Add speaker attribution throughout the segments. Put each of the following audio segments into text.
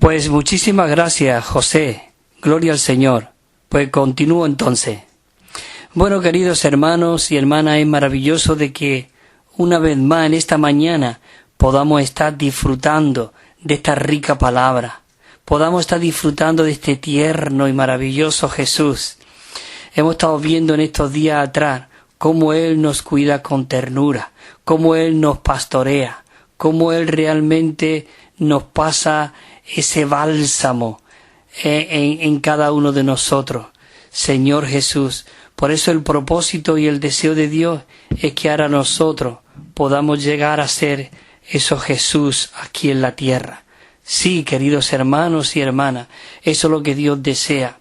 Speaker 1: Pues muchísimas gracias, José. Gloria al Señor. Pues continúo entonces. Bueno, queridos hermanos y hermanas, es maravilloso de que una vez más en esta mañana podamos estar disfrutando de esta rica palabra. Podamos estar disfrutando de este tierno y maravilloso Jesús. Hemos estado viendo en estos días atrás cómo Él nos cuida con ternura, cómo Él nos pastorea, cómo Él realmente nos pasa ese bálsamo en cada uno de nosotros. Señor Jesús, por eso el propósito y el deseo de Dios es que ahora nosotros podamos llegar a ser eso Jesús aquí en la tierra. Sí, queridos hermanos y hermanas, eso es lo que Dios desea.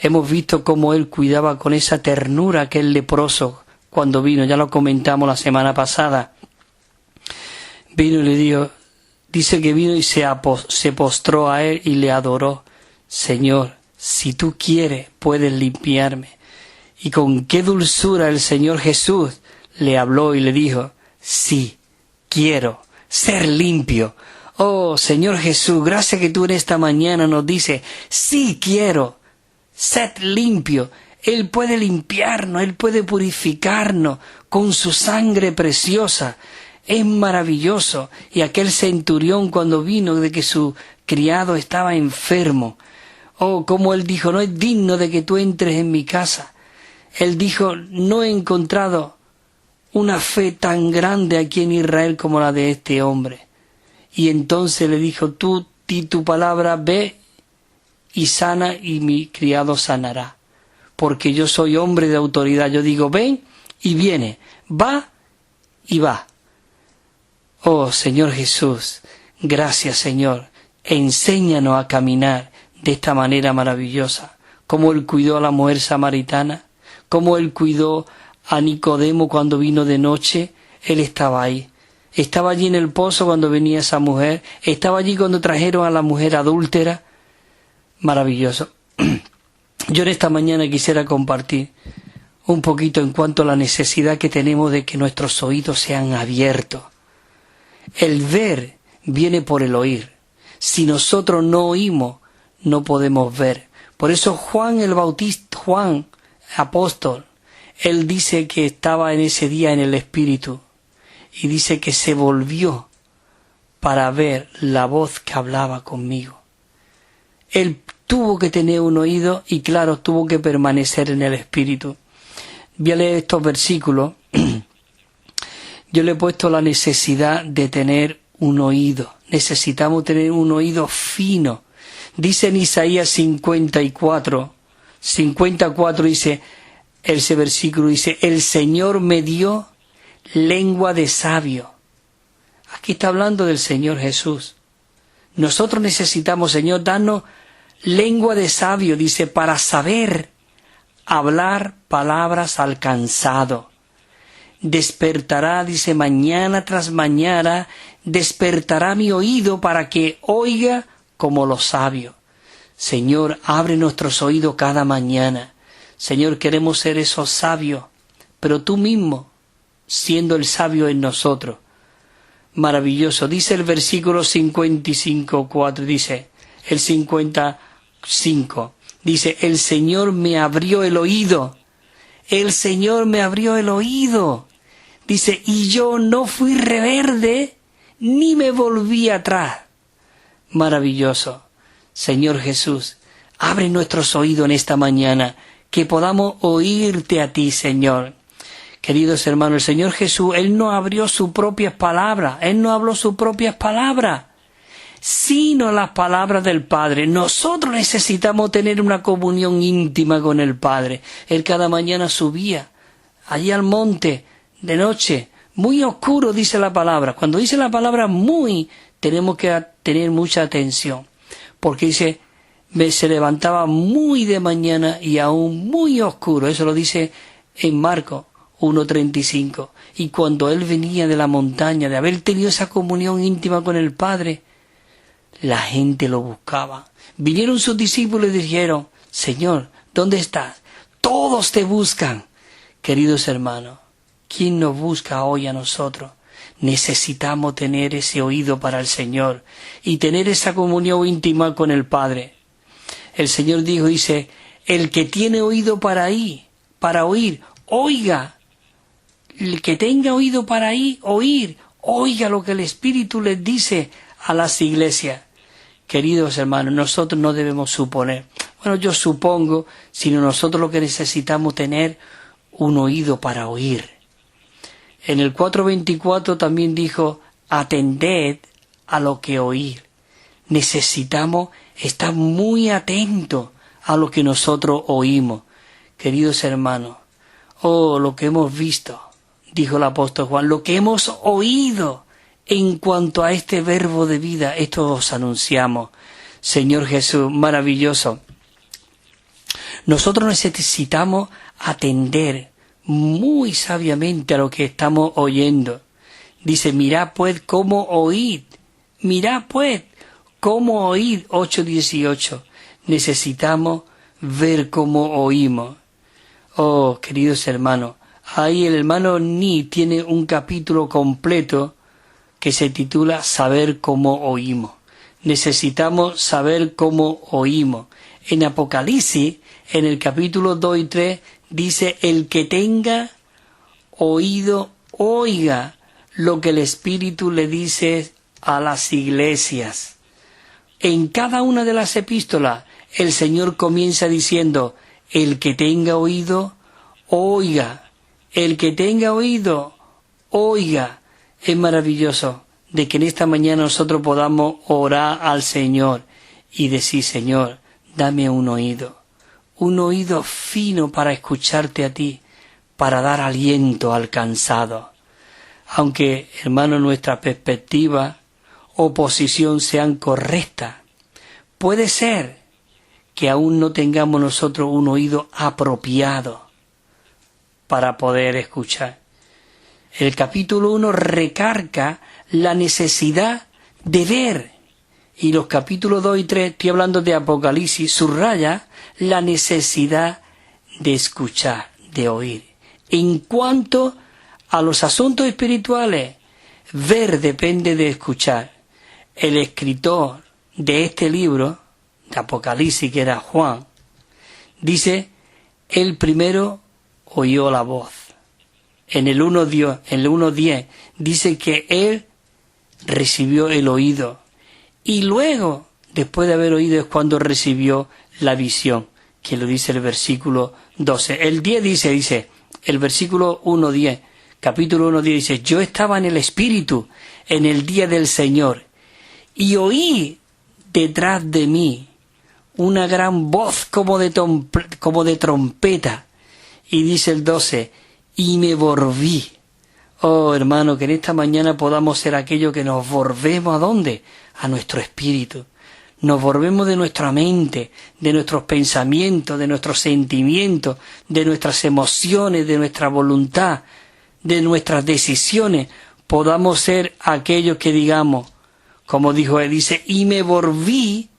Speaker 1: Hemos visto cómo Él cuidaba con esa ternura aquel leproso cuando vino, ya lo comentamos la semana pasada. Vino y le dijo, dice que vino y se postró a Él y le adoró. Señor, si tú quieres, puedes limpiarme. Y con qué dulzura el Señor Jesús le habló y le dijo, sí, quiero ser limpio. Oh, Señor Jesús, gracias que tú en esta mañana nos dices, sí quiero ser limpio. Él puede limpiarnos, Él puede purificarnos con su sangre preciosa. Es maravilloso. Y aquel centurión cuando vino de que su criado estaba enfermo, oh, como él dijo, no es digno de que tú entres en mi casa. Él dijo, no he encontrado una fe tan grande aquí en Israel como la de este hombre. Y entonces le dijo, tú di tu palabra, ve y sana y mi criado sanará. Porque yo soy hombre de autoridad. Yo digo, ven y viene, va y va. Oh, Señor Jesús, gracias, Señor. Enséñanos a caminar de esta manera maravillosa. Como Él cuidó a la mujer samaritana, como Él cuidó a Nicodemo cuando vino de noche, Él estaba ahí. Estaba allí en el pozo cuando venía esa mujer, estaba allí cuando trajeron a la mujer adúltera. Maravilloso. Yo en esta mañana quisiera compartir un poquito en cuanto a la necesidad que tenemos de que nuestros oídos sean abiertos. El ver viene por el oír. Si nosotros no oímos, no podemos ver. Por eso Juan el Bautista, Juan, apóstol, él dice que estaba en ese día en el Espíritu y dice que se volvió para ver la voz que hablaba conmigo. Él tuvo que tener un oído y claro, tuvo que permanecer en el Espíritu. Voy a leer estos versículos. Yo le he puesto la necesidad de tener un oído. Necesitamos tener un oído fino. Dice en Isaías 54 dice, ese versículo dice, el Señor me dio lengua de sabio. Aquí está hablando del Señor Jesús. Nosotros necesitamos, Señor, darnos lengua de sabio, dice, para saber hablar palabras al cansado. Despertará, dice, mañana tras mañana, despertará mi oído para que oiga como los sabios. Señor, abre nuestros oídos cada mañana. Señor, queremos ser esos sabios, pero tú mismo, siendo el sabio en nosotros. Maravilloso. Dice el versículo 55:4, dice, el 55, dice, el Señor me abrió el oído. El Señor me abrió el oído. Dice, y yo no fui rebelde, ni me volví atrás. Maravilloso. Señor Jesús, abre nuestros oídos en esta mañana, que podamos oírte a ti, Señor. Queridos hermanos, el Señor Jesús, Él no abrió sus propias palabras, Él no habló sus propias palabras, sino las palabras del Padre. Nosotros necesitamos tener una comunión íntima con el Padre. Él cada mañana subía allí al monte, de noche, muy oscuro, dice la palabra. Cuando dice la palabra muy, tenemos que tener mucha atención, porque dice, se levantaba muy de mañana y aún muy oscuro. Eso lo dice en Marcos 1:35. Y cuando Él venía de la montaña, de haber tenido esa comunión íntima con el Padre, la gente lo buscaba. Vinieron sus discípulos y dijeron, Señor, ¿dónde estás? Todos te buscan. Queridos hermanos, ¿quién nos busca hoy a nosotros? necesitamos tener ese oído para el Señor y tener esa comunión íntima con el Padre. El Señor dice, el que tiene oído para oír, oiga. El que tenga oído para oír, oiga lo que el Espíritu les dice a las iglesias. Queridos hermanos, nosotros no debemos suponer. Bueno, yo supongo, sino nosotros lo que necesitamos tener un oído para oír. En el 4:24 también dijo, atended a lo que oír. Necesitamos estar muy atentos a lo que nosotros oímos. Queridos hermanos, lo que hemos visto, dijo el apóstol Juan, lo que hemos oído en cuanto a este verbo de vida, esto os anunciamos. Señor Jesús, maravilloso. Nosotros necesitamos atender muy sabiamente a lo que estamos oyendo. Dice, mirad pues cómo oíd. Mirad pues cómo oíd. 8:18. Necesitamos ver cómo oímos. Oh, queridos hermanos, ahí el hermano Ni tiene un capítulo completo que se titula Saber cómo oímos. Necesitamos saber cómo oímos. En Apocalipsis, en el capítulo 2 y 3, dice, el que tenga oído, oiga lo que el Espíritu le dice a las iglesias. En cada una de las epístolas, el Señor comienza diciendo, el que tenga oído, oiga. El que tenga oído, oiga. Es maravilloso de que en esta mañana nosotros podamos orar al Señor y decir, Señor, dame un oído fino para escucharte a ti, para dar aliento al cansado. Aunque, hermano, nuestra perspectiva o posición sean correctas, puede ser que aún no tengamos nosotros un oído apropiado para poder escuchar. El capítulo 1 recarga la necesidad de ver, y los capítulos 2 y 3, estoy hablando de Apocalipsis, subraya la necesidad de escuchar, de oír. En cuanto a los asuntos espirituales, ver depende de escuchar. El escritor de este libro, de Apocalipsis, que era Juan, dice, él primero oyó la voz. En el 1:10 dice que él recibió el oído. Y luego, después de haber oído, es cuando recibió la visión, que lo dice el versículo 12. El 10 dice, el versículo 1:10, capítulo 1:10 dice, yo estaba en el Espíritu en el día del Señor, y oí detrás de mí una gran voz como de trompeta. Y dice el 12, y me volví. Oh, hermano, que en esta mañana podamos ser aquellos que nos volvemos, ¿a dónde? A nuestro espíritu. Nos volvemos de nuestra mente, de nuestros pensamientos, de nuestros sentimientos, de nuestras emociones, de nuestra voluntad, de nuestras decisiones. Podamos ser aquellos que digamos, como dijo él, dice, y me volví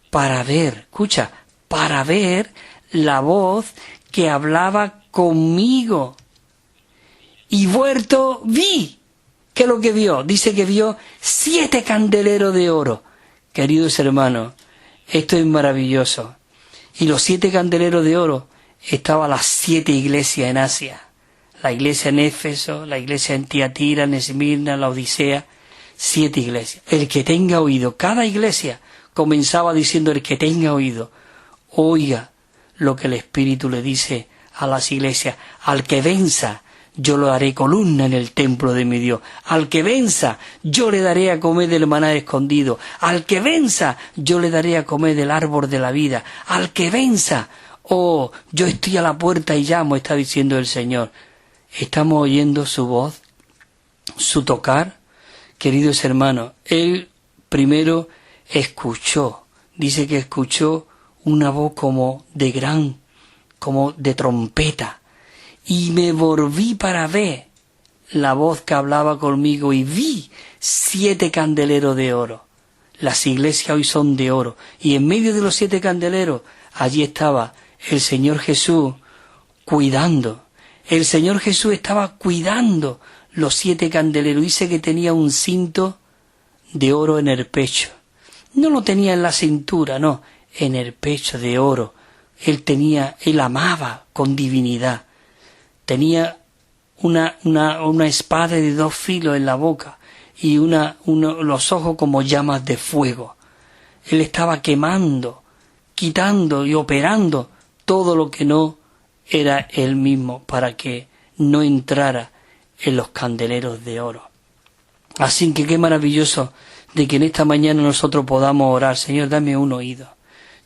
Speaker 1: para ver, escucha, para ver la voz que hablaba conmigo. Y vuelto vi. ¿Qué es lo que vio? Dice que vio 7 candeleros de oro. Queridos hermanos, esto es maravilloso. Y los 7 candeleros de oro estaban las 7 iglesias en Asia. La iglesia en Éfeso, la iglesia en Tiatira, en Esmirna, la Odisea. 7 iglesias. El que tenga oído, cada iglesia comenzaba diciendo, el que tenga oído, oiga lo que el Espíritu le dice a las iglesias. Al que venza, yo lo haré columna en el templo de mi Dios. Al que venza, yo le daré a comer del maná escondido. Al que venza, yo le daré a comer del árbol de la vida. Al que venza, yo estoy a la puerta y llamo, está diciendo el Señor. ¿Estamos oyendo su voz, su tocar? Queridos hermanos, él primero escuchó. Dice que escuchó una voz como de trompeta. Y me volví para ver la voz que hablaba conmigo y vi 7 candeleros de oro. Las iglesias hoy son de oro. Y en medio de los 7 candeleros, allí estaba el Señor Jesús cuidando. El Señor Jesús estaba cuidando los 7 candeleros. Dice que tenía un cinto de oro en el pecho. No lo tenía en la cintura, no, en el pecho de oro. Él amaba con divinidad. Tenía una espada de 2 filos en la boca y los ojos como llamas de fuego. Él estaba quemando, quitando y operando todo lo que no era él mismo para que no entrara en los candeleros de oro. Así que qué maravilloso de que en esta mañana nosotros podamos orar. Señor, dame un oído.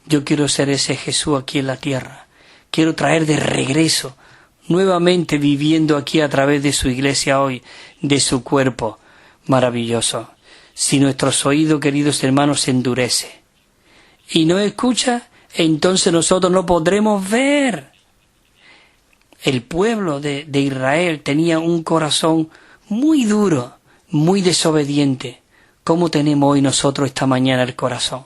Speaker 1: Yo quiero ser ese Jesús aquí en la tierra. Quiero traer de regreso, nuevamente viviendo aquí a través de su iglesia hoy, de su cuerpo maravilloso. Si nuestros oídos, queridos hermanos, se endurece y no escucha, entonces nosotros no podremos ver. El pueblo de Israel tenía un corazón muy duro, muy desobediente. ¿Cómo tenemos hoy nosotros esta mañana el corazón?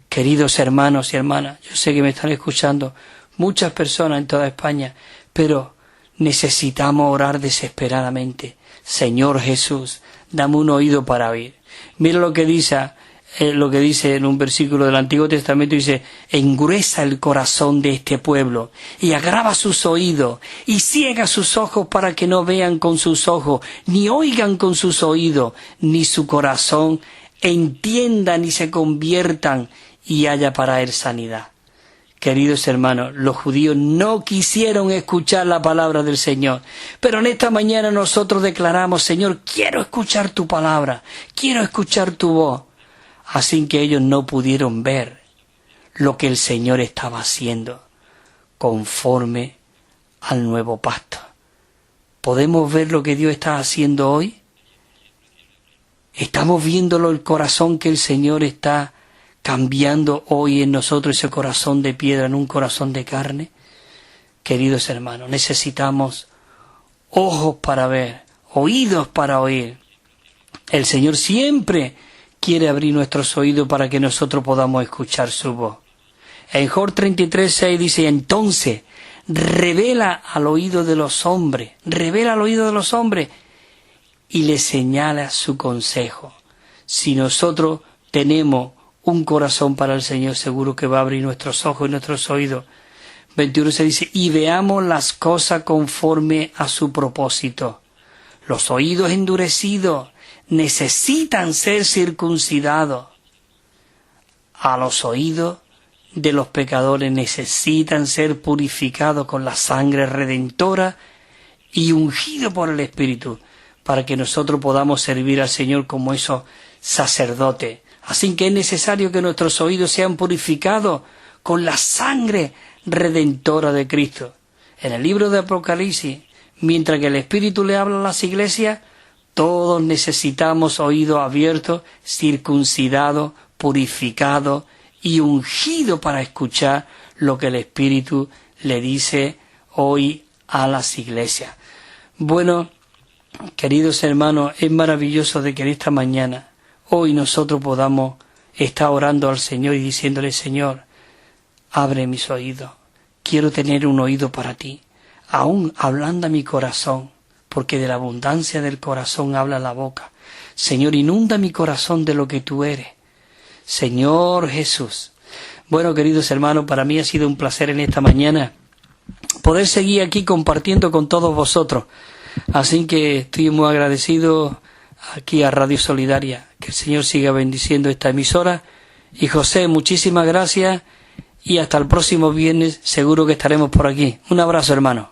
Speaker 1: Queridos hermanos y hermanas, yo sé que me están escuchando muchas personas en toda España, pero necesitamos orar desesperadamente. Señor Jesús, dame un oído para oír. Mira lo que dice en un versículo del Antiguo Testamento, dice: engruesa el corazón de este pueblo y agrava sus oídos y ciega sus ojos para que no vean con sus ojos, ni oigan con sus oídos, ni su corazón entiendan y se conviertan y haya para él sanidad. Queridos hermanos, los judíos no quisieron escuchar la palabra del Señor, pero en esta mañana nosotros declaramos: Señor, quiero escuchar tu palabra, quiero escuchar tu voz. Así que ellos no pudieron ver lo que el Señor estaba haciendo conforme al nuevo pacto. ¿Podemos ver lo que Dios está haciendo hoy? ¿Estamos viéndolo el corazón que el Señor está cambiando hoy en nosotros, ese corazón de piedra en un corazón de carne? Queridos hermanos, necesitamos ojos para ver, oídos para oír. El Señor siempre quiere abrir nuestros oídos para que nosotros podamos escuchar su voz. En Job 33:6 dice: entonces revela al oído de los hombres y le señala su consejo. Si nosotros tenemos un corazón para el Señor, seguro que va a abrir nuestros ojos y nuestros oídos. 21 se dice: y veamos las cosas conforme a su propósito. Los oídos endurecidos necesitan ser circuncidados. A los oídos de los pecadores necesitan ser purificados con la sangre redentora y ungidos por el Espíritu, para que nosotros podamos servir al Señor como esos sacerdotes. Así que es necesario que nuestros oídos sean purificados con la sangre redentora de Cristo. En el libro de Apocalipsis, mientras que el Espíritu le habla a las iglesias, todos necesitamos oídos abiertos, circuncidados, purificados y ungidos para escuchar lo que el Espíritu le dice hoy a las iglesias. Bueno, queridos hermanos, es maravilloso de que en esta mañana, hoy nosotros podamos estar orando al Señor y diciéndole: Señor, abre mis oídos, quiero tener un oído para ti, aún hablando a mi corazón, porque de la abundancia del corazón habla la boca. Señor, inunda mi corazón de lo que tú eres. Señor Jesús. Bueno, queridos hermanos, para mí ha sido un placer en esta mañana poder seguir aquí compartiendo con todos vosotros. Así que estoy muy agradecido aquí a Radio Solidaria. Que el Señor siga bendiciendo esta emisora. Y José, muchísimas gracias y hasta el próximo viernes seguro que estaremos por aquí. Un abrazo, hermano.